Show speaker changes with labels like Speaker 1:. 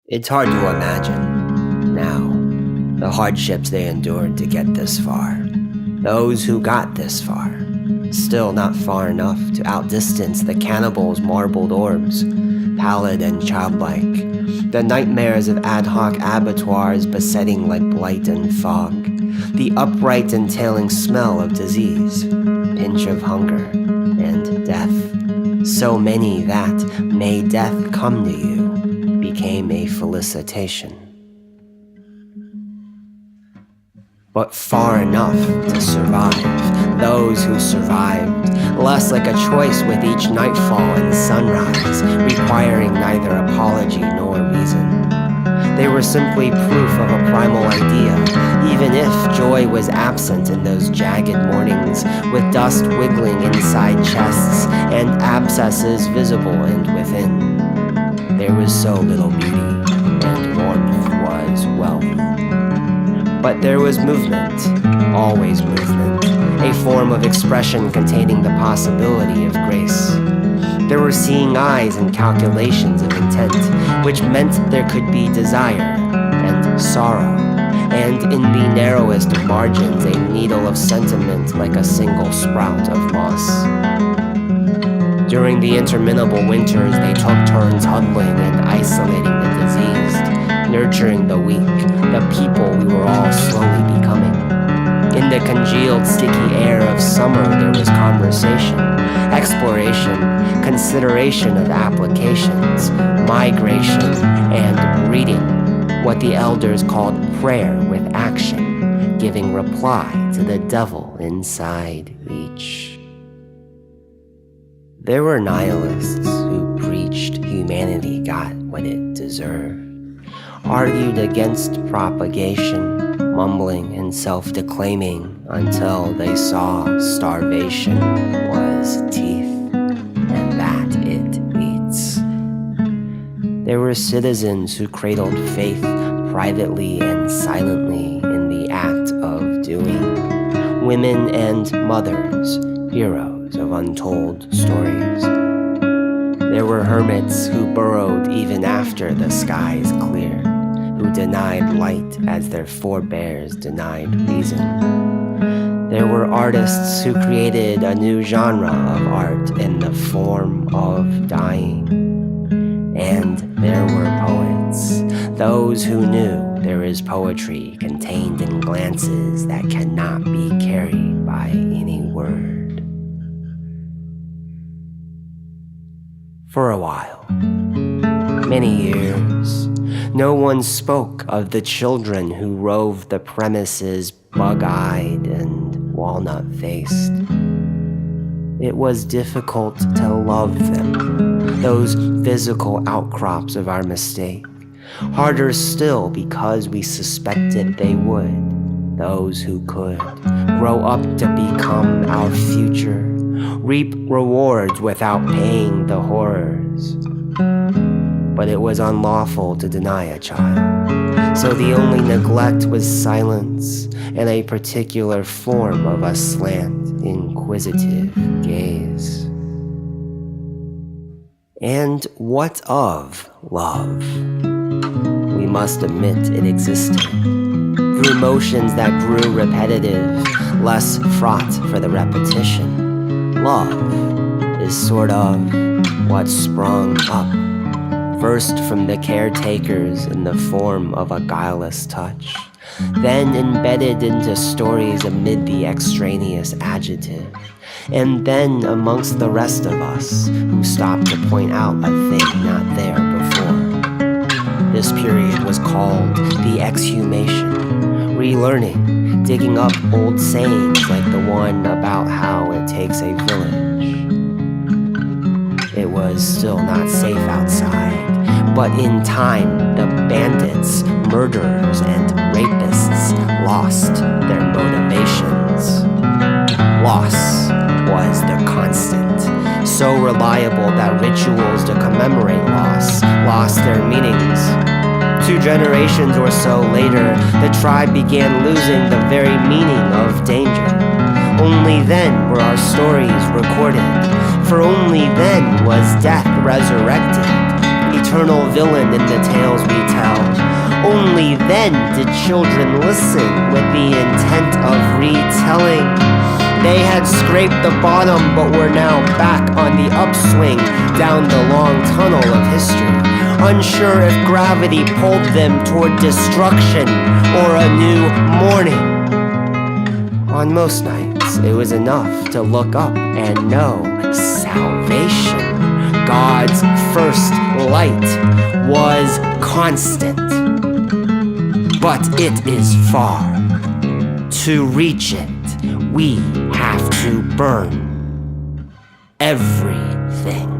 Speaker 1: It's hard to imagine, now, the hardships they endured to get this far. Those who got this far, still not far enough to outdistance the cannibals' marbled orbs, pallid and childlike, the nightmares of ad hoc abattoirs besetting like blight and fog, the upright entailing smell of disease, pinch of hunger, and death. So many that, may death come to you, became a felicitation. But far enough to survive, those who survived, less like a choice with each nightfall and sunrise, requiring neither apology nor reason. They were simply proof of a primal idea, even if joy was absent in those jagged mornings, with dust wiggling inside chests and abscesses visible and within. There was so little beauty, and warmth was wealth. But there was movement, always movement, a form of expression containing the possibility of grace. There were seeing eyes and calculations of intent, which meant there could be desire and sorrow, and in the narrowest of margins a needle of sentiment like a single sprout of moss. During the interminable winters, they took turns huddling and isolating the diseased, nurturing the weak, the people we were all slowly becoming. In the congealed, sticky air of summer, there was conversation, exploration, consideration of applications, migration, and reading, what the elders called prayer with action, giving reply to the devil inside each. There were nihilists who preached humanity got what it deserved, argued against propagation, mumbling and self-declaiming until they saw starvation was teeth, and that it eats. There were citizens who cradled faith privately and silently in the act of doing, women and mothers, heroes of untold stories. There were hermits who burrowed even after the skies cleared, who denied light as their forebears denied reason. There were artists who created a new genre of art in the form of dying. And there were poets, those who knew there is poetry contained in glances that cannot be carried by any word. For a while, many years, no one spoke of the children who roved the premises bug-eyed and walnut-faced. It was difficult to love them, those physical outcrops of our mistake. Harder still because we suspected they would, those who could, grow up to become our future, reap rewards without paying the horrors. But it was unlawful to deny a child, so the only neglect was silence and a particular form of a slant, inquisitive gaze. And what of love? We must admit it existed, through motions that grew repetitive, less fraught for the repetition. Love is sort of what sprung up, first from the caretakers in the form of a guileless touch, then embedded into stories amid the extraneous adjective, and then amongst the rest of us who stopped to point out a thing not there before. This period was called the exhumation, relearning, digging up old sayings like the one about how it takes a village. It was still not safe outside, but in time, the bandits, murderers, and rapists lost their motivations. Loss was the constant, so reliable that rituals to commemorate loss lost their meanings. 2 generations or so later, the tribe began losing the very meaning of danger. Only then were our stories recorded, for only then was death resurrected, eternal villain in the tales we tell. Only then did children listen with the intent of retelling. They had scraped the bottom but were now back on the upswing down the long tunnel of history, unsure if gravity pulled them toward destruction or a new morning. On most nights, it was enough to look up and know salvation, God's first light, was constant. But it is far. To reach it, we have to burn everything.